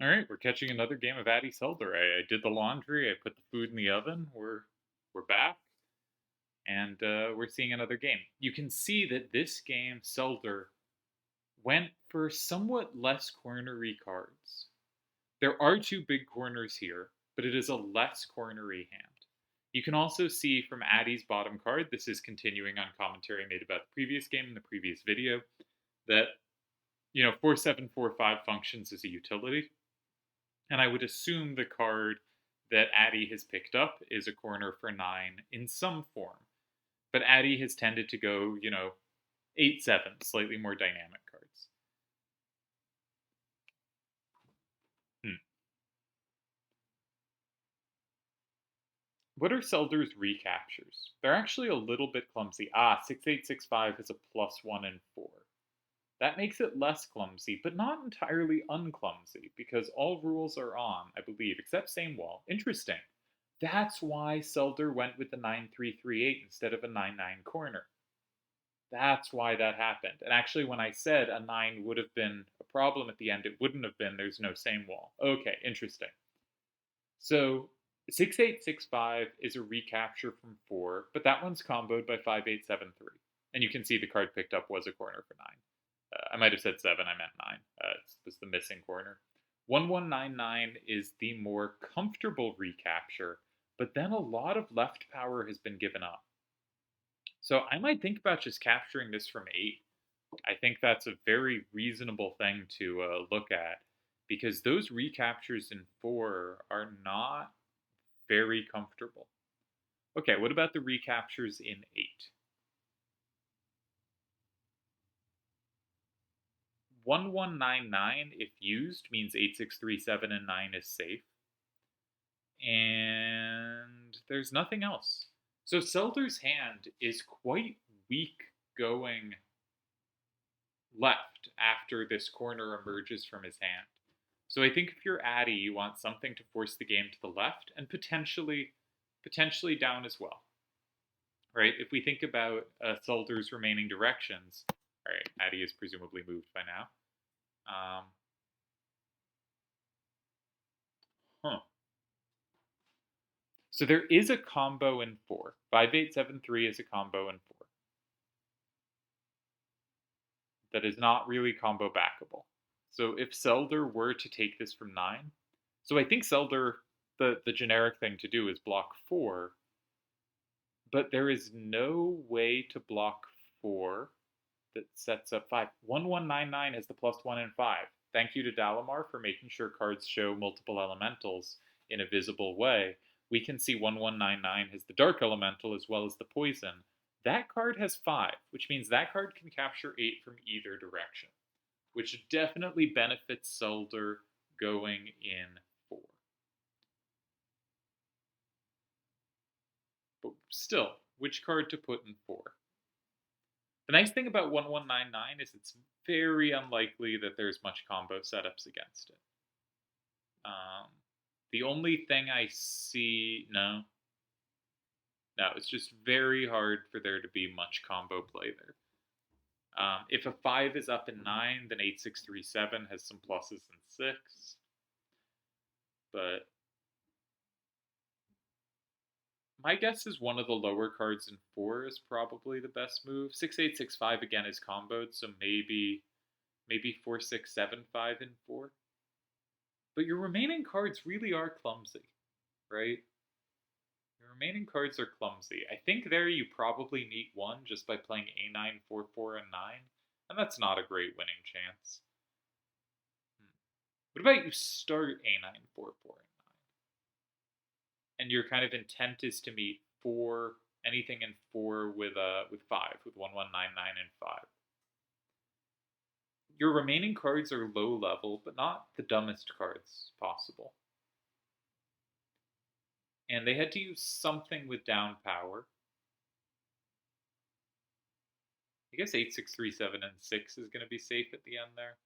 All right, we're catching another game of Addy Celdur. I did the laundry. I put the food in the oven. We're back, and we're seeing another game. You can see that this game, Celdur, went for somewhat less cornery cards. There are two big corners here, but it is a less cornery hand. You can also see from Addy's bottom card, this is continuing on commentary made about the previous game in the previous video, that 4745 functions as a utility. And I would assume the card that Addy has picked up is a corner for 9 in some form. But Addy has tended to go, 8-7, slightly more dynamic cards. What are Celdur's recaptures? They're actually a little bit clumsy. 6865 has a +1 and 4. That makes it less clumsy, but not entirely unclumsy, because all rules are on, I believe, except same wall. Interesting. That's why Celdur went with the 9338 instead of a 99 corner. That's why that happened. And actually, when I said a 9 would have been a problem at the end, it wouldn't have been. There's no same wall. Okay, interesting. So 6865 is a recapture from 4, but that one's comboed by 5873. And you can see the card picked up was a corner for 9. I might have said 7, I meant 9. It was the missing corner. 1199 is the more comfortable recapture, but then a lot of left power has been given up. So I might think about just capturing this from 8. I think that's a very reasonable thing to look at, because those recaptures in 4 are not very comfortable. Okay, what about the recaptures in 8? 1199, if used, means 8637 and 9 is safe. And there's nothing else. So Celdur's hand is quite weak going left after this corner emerges from his hand. So I think if you're Addy, you want something to force the game to the left and potentially down as well. Right? If we think about Celdur's remaining directions, all right, Addy is presumably moved by now. Huh. So there is a combo in 4. 5873 is a combo in 4. That is not really combo backable. So if Celdur were to take this from 9, so I think Celdur, the generic thing to do is block 4, but there is no way to block 4 that sets up 5. 1199 is the +1 and 5. Thank you to Dalamar for making sure cards show multiple elementals in a visible way. We can see 1199 has the dark elemental as well as the poison. That card has 5, which means that card can capture 8 from either direction, which definitely benefits Celdur going in 4. But still, which card to put in 4? The nice thing about 1199 is it's very unlikely that there's much combo setups against it. The only thing I see, no, it's just very hard for there to be much combo play there. If a 5 is up in 9, then 8637 has some pluses in 6. But my guess is one of the lower cards in 4 is probably the best move. 6865 again is comboed, so maybe 4675 in 4. But your remaining cards really are clumsy, right? Your remaining cards are clumsy. I think there you probably need 1 just by playing A9, 4, 4, and 9. And that's not a great winning chance. What about you start A9, 4, 4, and 9? And your kind of intent is to meet 4, anything in 4 with 5, with 1199 and 5. Your remaining cards are low level, but not the dumbest cards possible. And they had to use something with down power. I guess 8637 and 6 is going to be safe at the end there.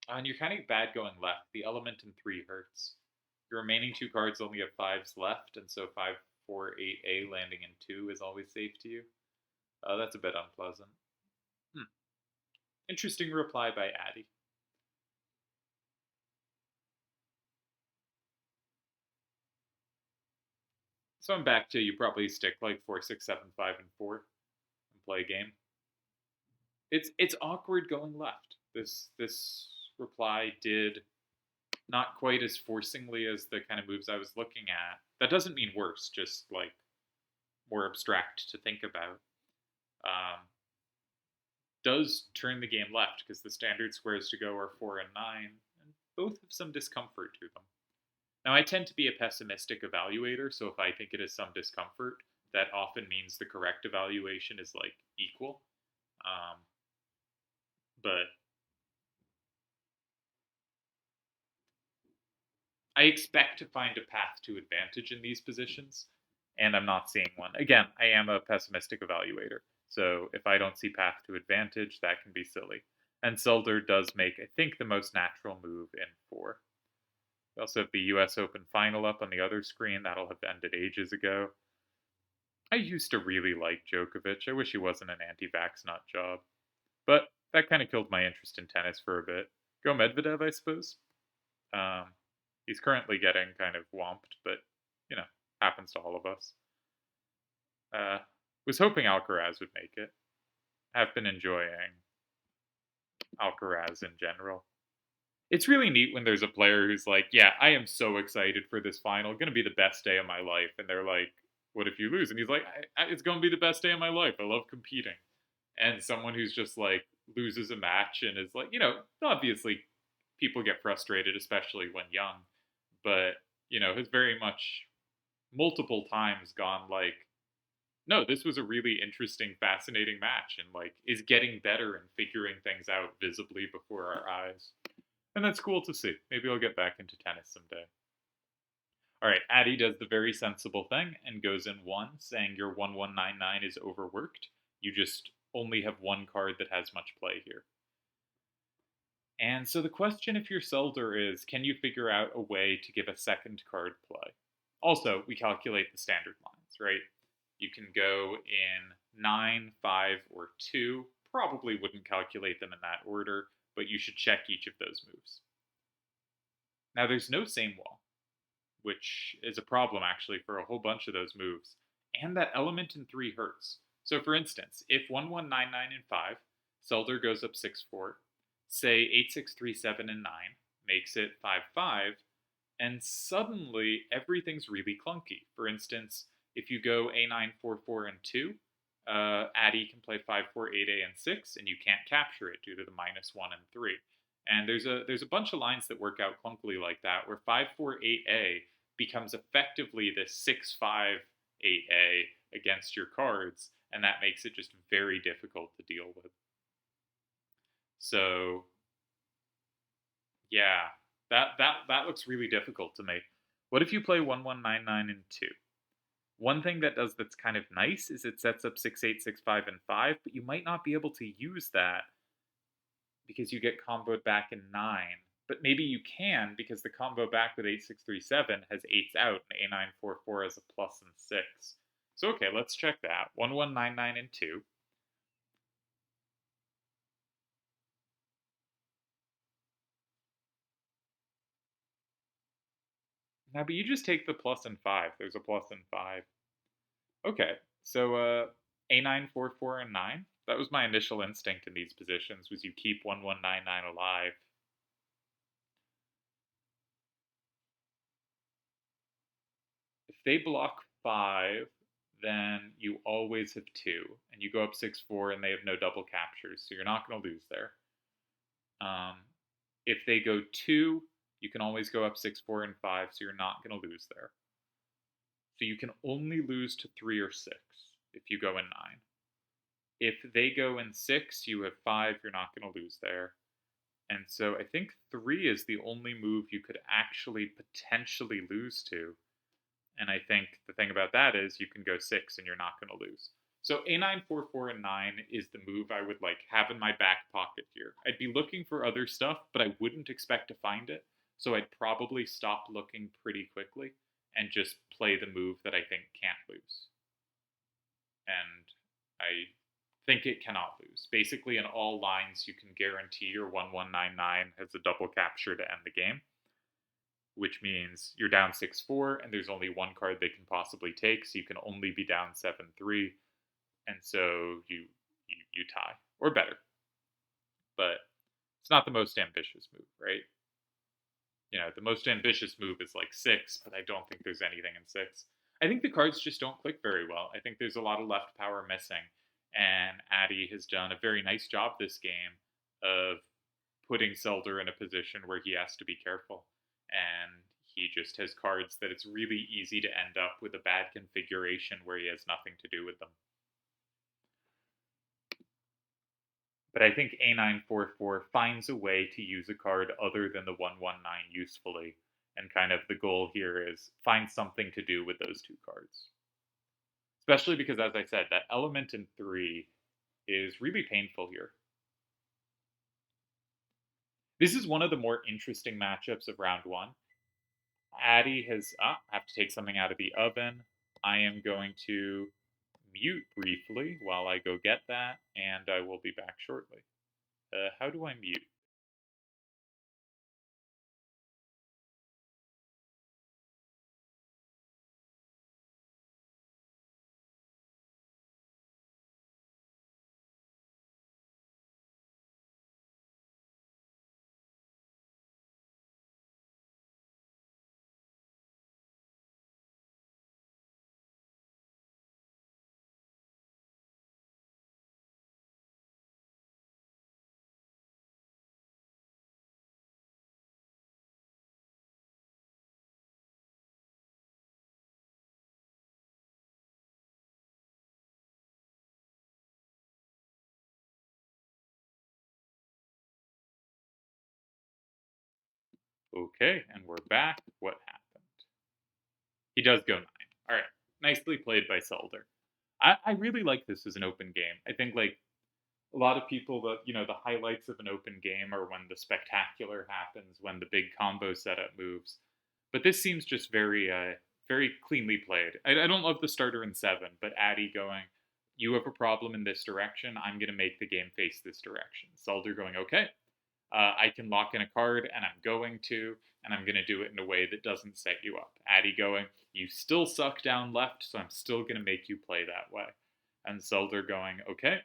And you're kind of bad going left. The element in 3 hurts. Your remaining 2 cards only have 5s left, and so 5, 4, 8A landing in 2 is always safe to you. That's a bit unpleasant. Interesting reply by Addy. So I'm back to you probably stick like 4, 6, 7, 5, and 4 and play a game. It's awkward going left. This reply did not quite as forcingly as the kind of moves I was looking at. That doesn't mean worse, just like more abstract to think about. Um, does turn the game left because the standard squares to go are 4 and 9, and both have some discomfort to them. Now, I tend to be a pessimistic evaluator, so if I think it is some discomfort, that often means the correct evaluation is like equal. Um, but I expect to find a path to advantage in these positions, and I'm not seeing one. Again, I am a pessimistic evaluator, so if I don't see path to advantage, that can be silly. And Celdur does make, I think, the most natural move in 4. We also have the US Open final up on the other screen. That'll have ended ages ago. I used to really like Djokovic. I wish he wasn't an anti-vax nut job. But that kind of killed my interest in tennis for a bit. Go Medvedev, I suppose. Um, he's currently getting kind of whomped, but, you know, happens to all of us. Was hoping Alcaraz would make it. Have been enjoying Alcaraz in general. It's really neat when there's a player who's like, yeah, I am so excited for this final. Going to be the best day of my life. And they're like, what if you lose? And he's like, it's going to be the best day of my life. I love competing. And someone who's just like loses a match and is like, obviously people get frustrated, especially when young, but, has very much multiple times gone like, no, this was a really interesting, fascinating match and like is getting better and figuring things out visibly before our eyes. And that's cool to see. Maybe I'll get back into tennis someday. All right, Addy does the very sensible thing and goes in 1, saying your 1199 is overworked. You just only have one card that has much play here. And so the question if you're Celdur is, can you figure out a way to give a second card play? Also, we calculate the standard lines, right? You can go in 9, 5, or 2. Probably wouldn't calculate them in that order, but you should check each of those moves. Now, there's no same wall, which is a problem actually for a whole bunch of those moves, and that element in 3 hurts. So, for instance, if 1199 and 5, Celdur goes up 6-4, say 8-6-3-7 and 9, makes it 5-5, and suddenly everything's really clunky. For instance, if you go A9-4-4 and 2, Addy can play 5-4-8A and 6, and you can't capture it due to the -1 and 3. And there's a bunch of lines that work out clunkily like that, where 5-4-8A becomes effectively the 6-5-8A against your cards, and that makes it just very difficult to deal with. So, yeah, that looks really difficult to me. What if you play 1199 and 2? One thing that does that's kind of nice is it sets up 6-8, 6-5, and 5, but you might not be able to use that because you get comboed back in 9. But maybe you can because the combo back with 8-6-3-7 has 8s out and A9-4-4 has a plus and 6. So okay, let's check that. 1199 and 2. Now, but you just take the plus and 5. There's a plus and 5. Okay, so A9-4-4 and 9. That was my initial instinct in these positions, was you keep 1199 alive. If they block 5, then you always have 2, and you go up 6-4 and they have no double captures, so you're not going to lose there. If they go 2, you can always go up 6-4 and 5, so you're not going to lose there. So you can only lose to 3 or 6 if you go in 9. If they go in 6, you have 5, you're not going to lose there. And so I think 3 is the only move you could actually potentially lose to. And I think the thing about that is you can go 6 and you're not going to lose. So A9-4-4 and 9 is the move I would like have in my back pocket here. I'd be looking for other stuff, but I wouldn't expect to find it. So I'd probably stop looking pretty quickly and just play the move that I think can't lose. And I think it cannot lose. Basically, in all lines, you can guarantee your 1199 has a double capture to end the game, which means you're down 6-4, and there's only one card they can possibly take, so you can only be down 7-3, and so you tie or better. But it's not the most ambitious move, right? The most ambitious move is like 6, but I don't think there's anything in 6. I think the cards just don't click very well. I think there's a lot of left power missing, and Addy has done a very nice job this game of putting Celdur in a position where he has to be careful. And he just has cards that it's really easy to end up with a bad configuration where he has nothing to do with them. But I think A944 finds a way to use a card other than the 119 usefully, and kind of the goal here is find something to do with those two cards. Especially because, as I said, that element in 3 is really painful here. This is one of the more interesting matchups of round 1. Addy has... I have to take something out of the oven. I am going to mute briefly while I go get that, and I will be back shortly. How do I mute? Okay, and we're back. What happened? He does go 9. All right, nicely played by Celdur. I really like this as an open game. I think like a lot of people, the highlights of an open game are when the spectacular happens, when the big combo setup moves. But this seems just very cleanly played. I don't love the starter in 7, but Addy going, you have a problem in this direction. I'm going to make the game face this direction. Celdur going, okay, I can lock in a card, and I'm going to, and I'm going to do it in a way that doesn't set you up. Addy going, you still suck down left, so I'm still going to make you play that way. And Celdur going, okay,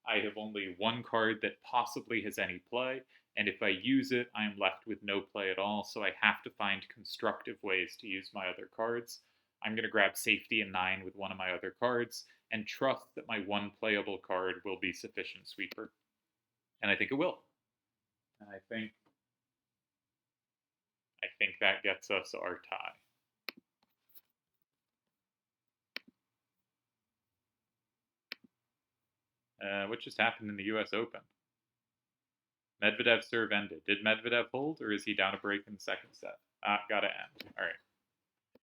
I have only one card that possibly has any play, and if I use it, I am left with no play at all, so I have to find constructive ways to use my other cards. I'm going to grab safety in 9 with one of my other cards, and trust that my one playable card will be sufficient sweeper. And I think it will. And I think that gets us our tie. What just happened in the U.S. Open? Medvedev serve ended. Did Medvedev hold, or is he down a break in the second set? Gotta end. All right.